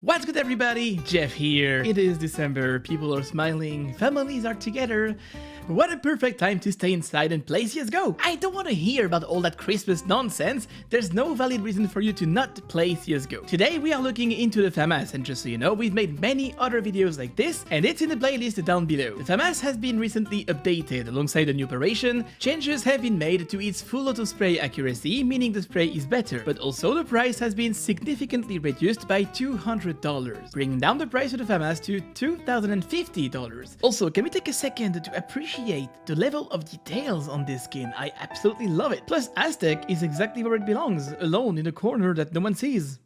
What's good everybody? Jeff here. It is December, people are smiling, families are together. What a perfect time to stay inside and play CSGO. I don't want to hear about all that Christmas nonsense. There's no valid reason for you to not play CSGO. Today we are looking into the FAMAS, and just so you know, we've made many other videos like this, and it's in the playlist down below. The FAMAS has been recently updated alongside the new operation. Changes have been made to its full auto spray accuracy, meaning the spray is better, but also the price has been significantly reduced by $200, bringing down the price of the FAMAS to $2,050. Also, can we take a second to appreciate the level of details on this skin? I absolutely love it. Plus, Aztec is exactly where it belongs, alone in a corner that no one sees.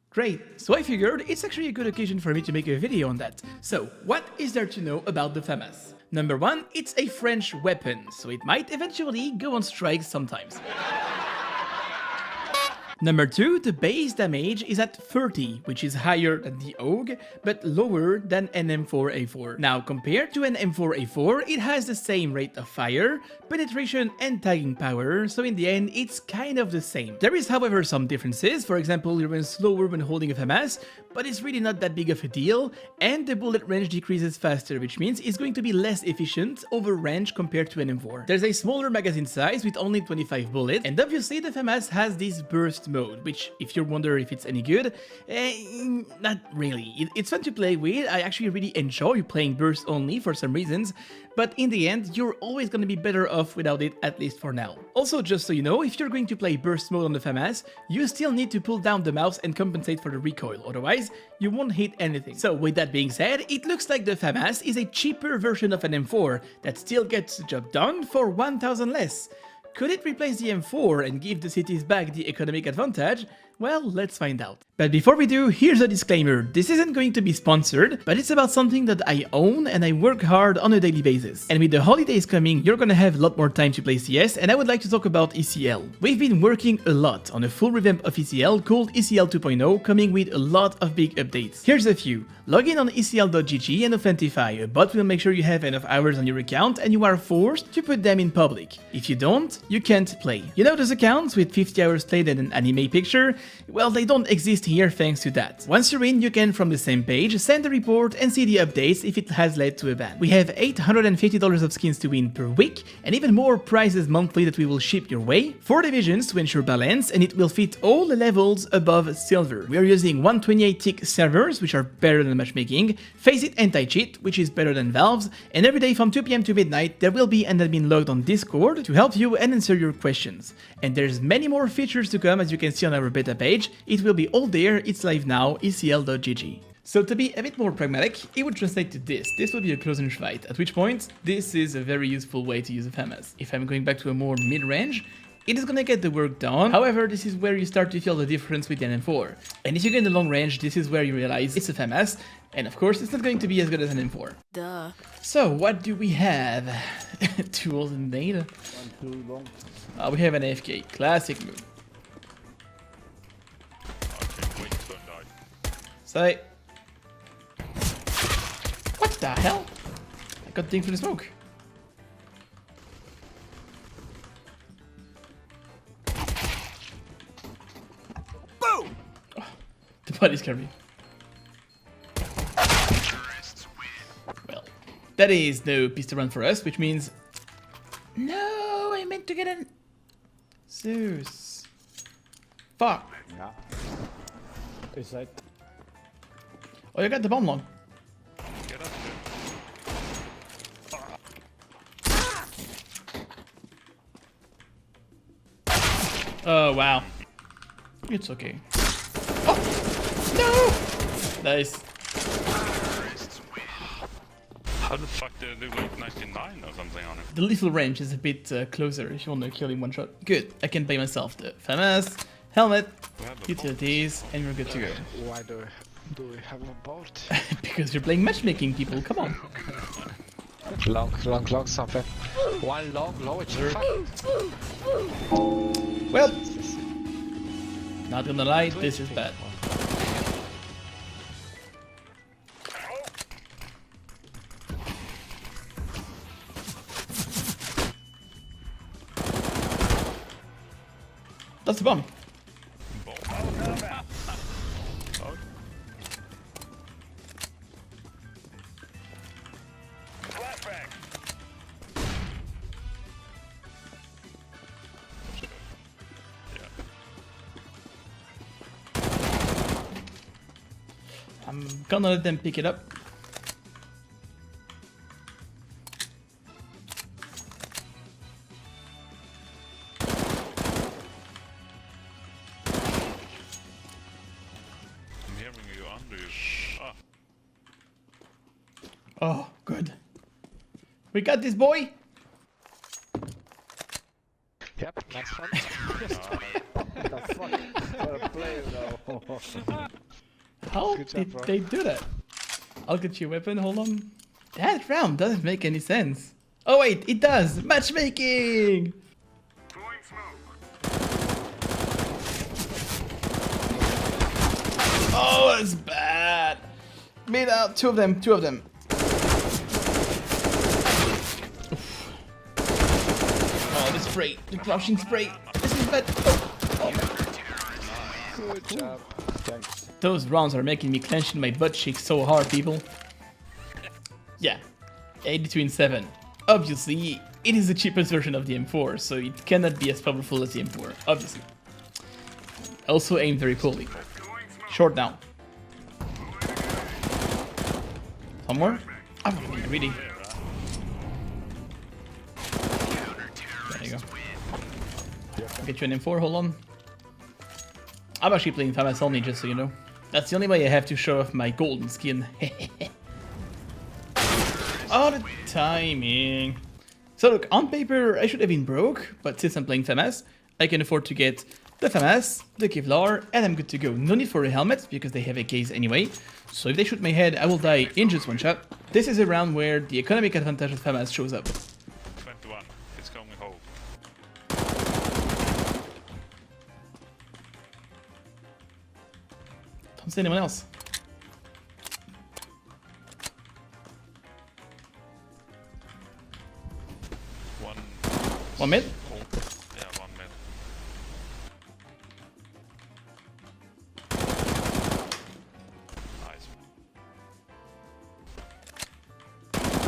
Great, so I figured it's actually a good occasion for me to make a video on that. So, what is there to know about the FAMAS? Number one, it's a French weapon, so it might eventually go on strike sometimes. Number 2, the base damage is at 30, which is higher than the AUG, but lower than an M4A4. Now, compared to an M4A4, it has the same rate of fire, penetration and tagging power, so in the end, it's kind of the same. There is, however, some differences. For example, you run slower when holding a FAMAS, but it's really not that big of a deal, and the bullet range decreases faster, which means it's going to be less efficient over range compared to an M4. There's a smaller magazine size with only 25 bullets, and obviously the FAMAS has this burst mode, which, if you wonder if it's any good, not really. It's fun to play with. I actually really enjoy playing burst only for some reasons, but in the end, you're always going to be better off without it, at least for now. Also, just so you know, if you're going to play burst mode on the FAMAS, you still need to pull down the mouse and compensate for the recoil, otherwise you won't hit anything. So with that being said, it looks like the FAMAS is a cheaper version of an M4 that still gets the job done for 1,000 less. Could it replace the M4 and give the cities back the economic advantage? Well, let's find out. But before we do, here's a disclaimer. This isn't going to be sponsored, but it's about something that I own and I work hard on a daily basis. And with the holidays coming, you're gonna have a lot more time to play CS, and I would like to talk about ECL. We've been working a lot on a full revamp of ECL called ECL 2.0, coming with a lot of big updates. Here's a few. Log in on ecl.gg and authentify. A bot will make sure you have enough hours on your account and you are forced to put them in public. If you don't, you can't play. You know those accounts with 50 hours played and an anime picture? Well, they don't exist here thanks to that. Once you're in, you can, from the same page, send a report and see the updates if it has led to a ban. We have $850 of skins to win per week, and even more prizes monthly that we will ship your way, 4 divisions to ensure balance, and it will fit all the levels above silver. We are using 128 tick servers, which are better than matchmaking, Faceit anti-cheat, which is better than Valve's, and every day from 2 PM to midnight, there will be an admin logged on Discord to help you and answer your questions. And there's many more features to come, as you can see on our beta page. It will be all there, it's live now, ecl.gg. So to be a bit more pragmatic, it would translate to this. This would be a close range fight, at which point, this is a very useful way to use a FAMAS. If I'm going back to a more mid-range, it is gonna get the work done. However, this is where you start to feel the difference with the M4. And if you get in the long range, this is where you realize it's a FAMAS, and of course, it's not going to be as good as an M4. Duh. So, what do we have? Tools and data. We have an AFK, classic move. So, what the hell? I got things for the smoke. Boom! Oh, the body's carry. Well, that is no pistol run for us, which means no, I meant to get an Zeus. Fuck. Yeah. Is that? Oh, you got the bomb long. Oh, wow. It's okay. Oh! No! Nice. How the fuck did it do like 99 or something on it? The lethal range is a bit closer if you want to kill in one shot. Good. I can pay myself the FAMAS, helmet, utilities, and we're good to go. Why do we have a boat? Because you're playing matchmaking, people. Come on. Long, something. One long, low, it's Well, not gonna lie, this is bad. That's the bomb. I'm gonna let them pick it up. I'm hearing you under you. Ah, Oh, good. We got this, boy. Yep, nice fun. What the fuck? What a player though. How Good job, did bro. they do that? I'll get your weapon, hold on. That round doesn't make any sense. Oh wait, it does! Matchmaking! Oh, that's bad! Made out, two of them. Oof. Oh, the spray, the crouching spray. This is bad. Oh. Good job. Thanks. Those rounds are making me clench in my butt cheeks so hard, people. Yeah, 82 and 7. Obviously, it is the cheapest version of the M4, so it cannot be as powerful as the M4, obviously. Also aimed very poorly. Short down. One more? I'm gonna be greedy. There you go. I'll get you an M4, hold on. I'm actually playing FAMAS only, just so you know. That's the only way I have to show off my golden skin. Oh, the timing. So look, on paper, I should have been broke, but since I'm playing FAMAS, I can afford to get the FAMAS, the Kevlar, and I'm good to go. No need for a helmet, because they have a case anyway. So if they shoot my head, I will die in just one shot. This is a round where the economic advantage of FAMAS shows up. 21. It's coming home. Don't see anyone else. One mid? Oh, yeah, one mid. Nice.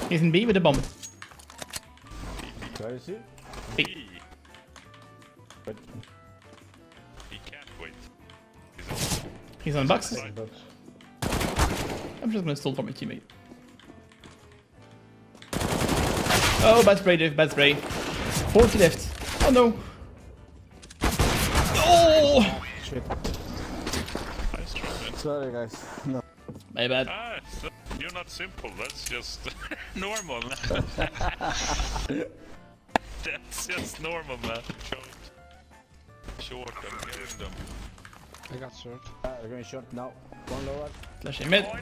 He's in B with a bomb. Where is he? B. But He can't wait. He's on box. but I'm just gonna stall for my teammate. Oh, bad spray, Dave, bad spray. 40 left. Oh no. Oh! shit. Nice try, man. Sorry guys. No. My bad. Ah, you're not simple. That's just normal. That's just normal, man. Short and killing them. I got short. We're going short now. One lower. Flashing mid. Okay.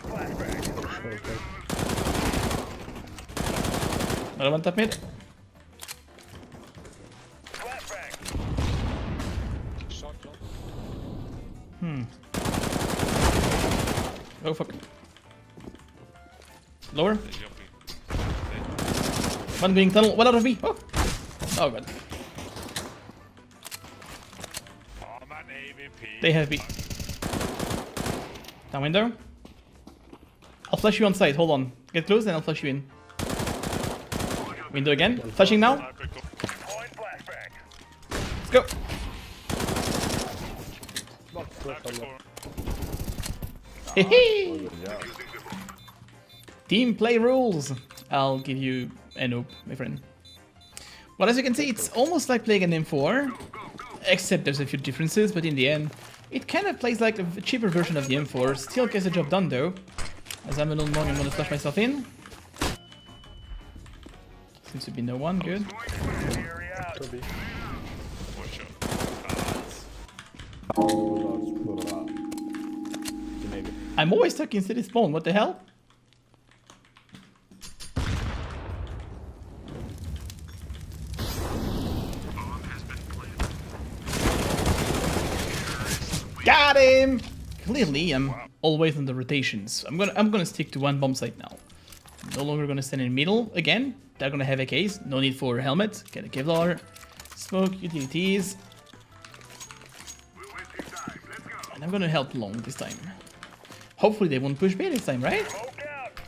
Another one top mid. Short long. Oh fuck. Lower. They're jumping. One being tunnel. One out of B. Oh. Oh god. Oh man, AVP. They have B. Down window. I'll flash you on site. Hold on. Get close and I'll flash you in. Window again. Flashing now. Ah, quick, quick. Let's go. Ah, quick, quick. Hey. Good job. Team play rules. I'll give you a nope, my friend. Well, as you can see, it's almost like playing an M4, except there's a few differences, but in the end, it kind of plays like a cheaper version of the M4. Still gets the job done though. As I'm alone long, I'm gonna flash myself in. Seems to be no one, good. Could be. Watch out. Maybe. I'm always stuck in city spawn, what the hell? Got him! Clearly, I'm always on the rotations. I'm gonna stick to one bomb site now. No longer gonna stand in the middle again. They're gonna have a case. No need for a helmet. Get a Kevlar. Smoke, utilities. And I'm gonna help long this time. Hopefully they won't push B this time, right?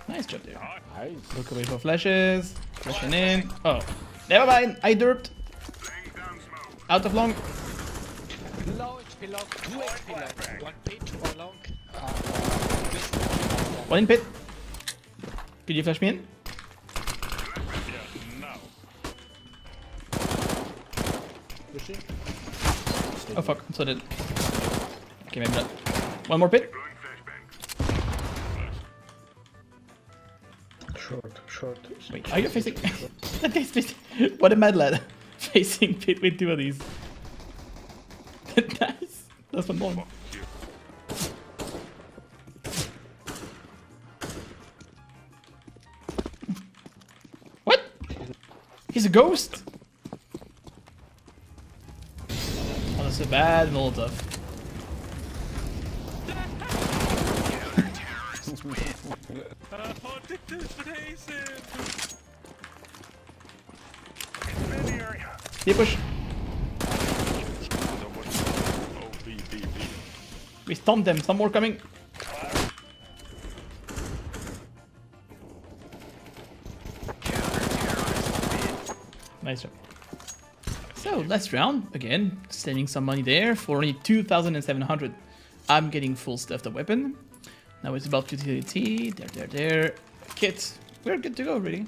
Nice job there. Nice. Look away for flashes. Flashing in. Oh, never mind. I derped. Out of long. Low HP long, 2 HP long, 1 pit or long. One in pit. Could you flash me in? Yeah, now. Pushing. Oh fuck, I'm so dead. Okay, maybe not. One more pit. Short. Wait, are you facing? That guy's facing. What a mad lad. Facing pit with two of these. Nice. That's one more. What? He's a ghost? Oh, that's a bad Molotov. Deep push. We stunned them. Some more coming. Nice job. So last round again, saving some money there for only 2,700. I'm getting full stuffed up weapon. Now it's about utility. There. Kit. We're good to go, really.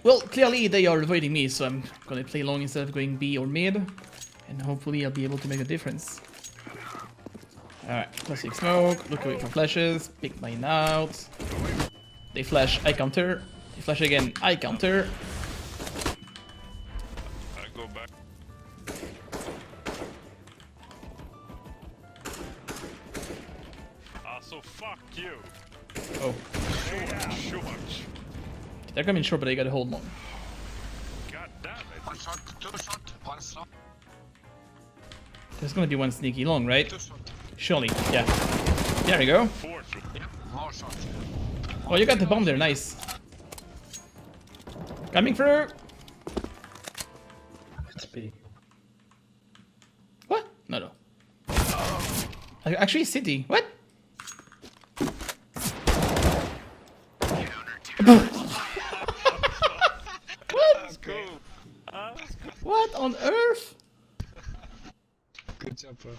Well, clearly they are avoiding me, so I'm gonna play long instead of going B or mid. And hopefully I'll be able to make a difference. Alright, classic smoke. Look away for flashes. Pick mine out. They flash, I counter. They flash again, I counter. I go back. So fuck you. Oh. Short. They're coming short, but they gotta hold long. God damn it. One shot, two shot, one slot, There's gonna be one sneaky long, right? two shot. Surely, yeah. There we go. Four. Yeah, more shot. Oh, you got the bomb there, nice. Coming through. It's B. What? No. Actually, city. What? Let's go. Let's go. What on earth? Good job, bro.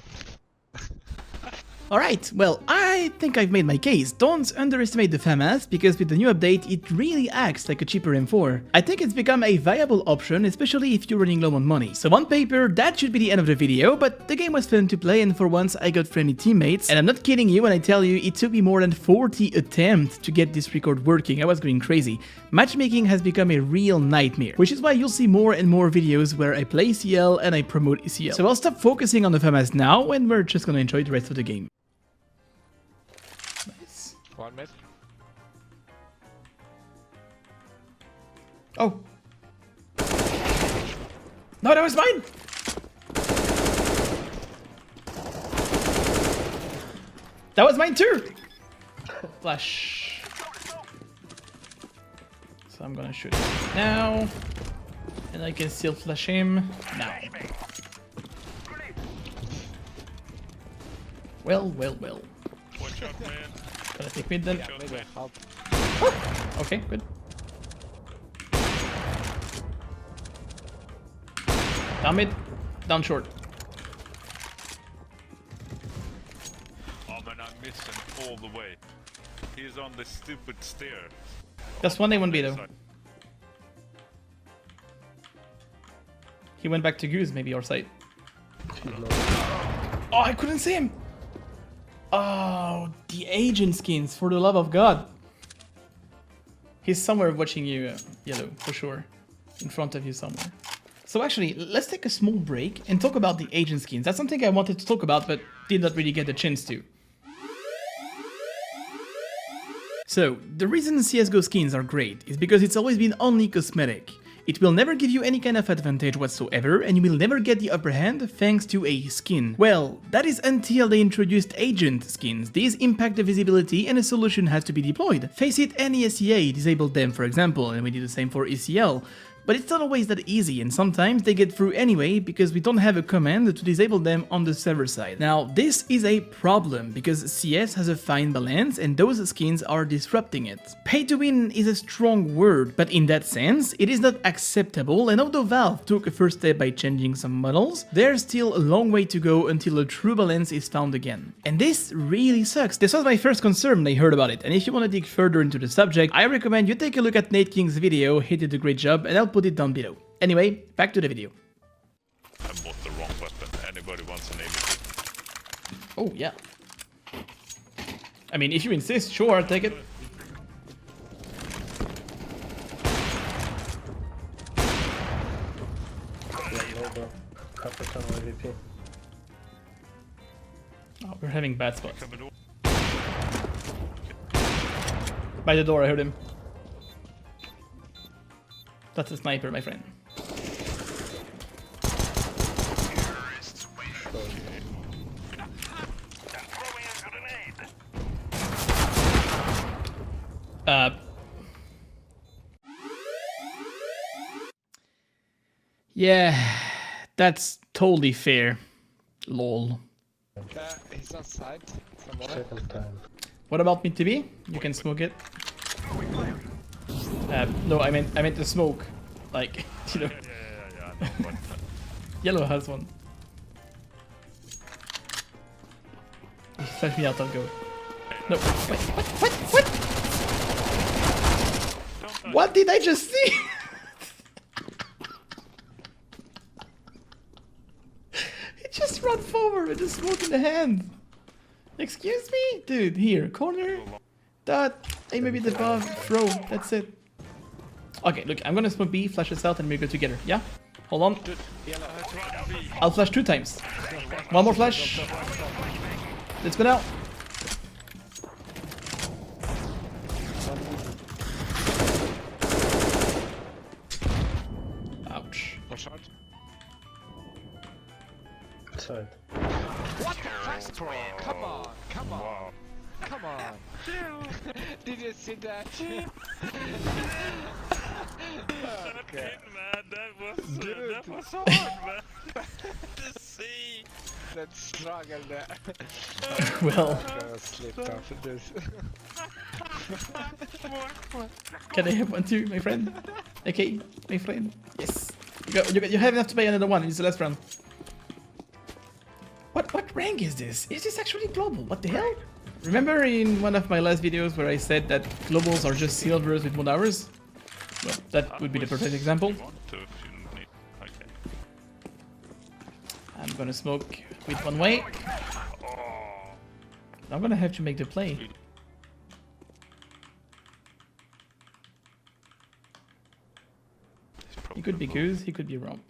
Alright, well, I think I've made my case. Don't underestimate the FAMAS, because with the new update, it really acts like a cheaper M4. I think it's become a viable option, especially if you're running low on money. So on paper, that should be the end of the video, but the game was fun to play and for once I got friendly teammates. And I'm not kidding you when I tell you it took me more than 40 attempts to get this record working. I was going crazy. Matchmaking has become a real nightmare, which is why you'll see more and more videos where I play ECL and I promote ECL. So I'll stop focusing on the FAMAS now and we're just gonna enjoy the rest of the game. Nice. One mid. Oh. No, that was mine! That was mine too! Flash. So I'm gonna shoot him now. And I can still flash him now. Well. Watch out, man. Gotta take mid then. Watch out, man. Help. Okay, good. Down mid, down short. Oh man, I'm missing all the way. He's on the stupid stair. That's 1A, 1B though. He went back to Goose, maybe, or site. Oh, I couldn't see him! Oh, the agent skins, for the love of God. He's somewhere watching you, Yellow, for sure. In front of you somewhere. So actually, let's take a small break and talk about the agent skins. That's something I wanted to talk about, but did not really get the chance to. So, the reason CSGO skins are great is because it's always been only cosmetic. It will never give you any kind of advantage whatsoever, and you will never get the upper hand thanks to a skin. Well, that is until they introduced agent skins. These impact the visibility and a solution has to be deployed. Face it, any SEA disabled them, for example, and we did the same for ECL. But it's not always that easy, and sometimes they get through anyway because we don't have a command to disable them on the server side. Now, this is a problem because CS has a fine balance and those skins are disrupting it. Pay to win is a strong word, but in that sense, it is not acceptable, and although Valve took a first step by changing some models, there's still a long way to go until a true balance is found again. And this really sucks. This was my first concern when I heard about it, and if you want to dig further into the subject, I recommend you take a look at Nate King's video. He did a great job, and I'll put it down below. Anyway, back to the video. I bought the wrong weapon. Anybody wants an AVP? Oh, yeah. I mean, if you insist, sure, I'll take it. Oh, we're having bad spots. By the door, I heard him. That's a sniper, my friend. Yeah, that's totally fair. Lol. He's on side. Somewhere. What about mid TV? You can smoke it. No, I meant the smoke. Like, you know. Yeah, I know, but Yellow has one. If you flash me out, I'll go. No, wait, what? What did I just see? He just ran forward with the smoke in the hand. Excuse me? Dude, here, corner. Dot, aim maybe the above, throw, that's it. Okay, look, I'm gonna smoke B, flash this out, and we go together, yeah? Hold on. I'll flash 2 times. One more flash. Let's go now. Ouch. Shot. Side. What the fast train? Come on, come on, come on. Did you see that? Okay. man, that was hard, man. To see. That struggle there. Well, Gonna slip after this. can I have one too, my friend? Okay, my friend. Yes. You have enough to buy another one. It's the last round. What rank is this? Is this actually global? What the hell? Remember in one of my last videos where I said that globals are just silvers with mod hours? Well, that would be the perfect example. Okay. I'm gonna smoke with one way. I'm gonna have to make the play. He could be goose, he could be romp.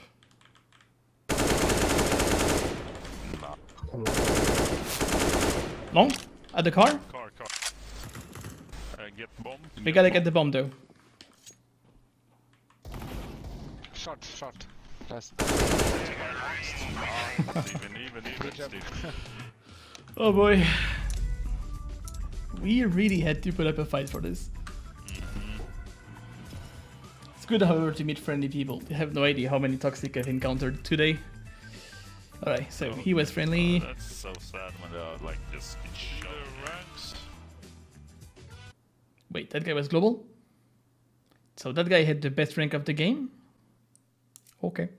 Long? At the car? Car. Get bomb. We gotta get the bomb though. Shot. Last. Even, Steve. Oh boy. We really had to put up a fight for this. It's good, however, to meet friendly people. You have no idea how many toxic I've encountered today. Alright, so he was friendly. That's so sad when they are like just in ranks. Wait, that guy was global? So that guy had the best rank of the game? Okay.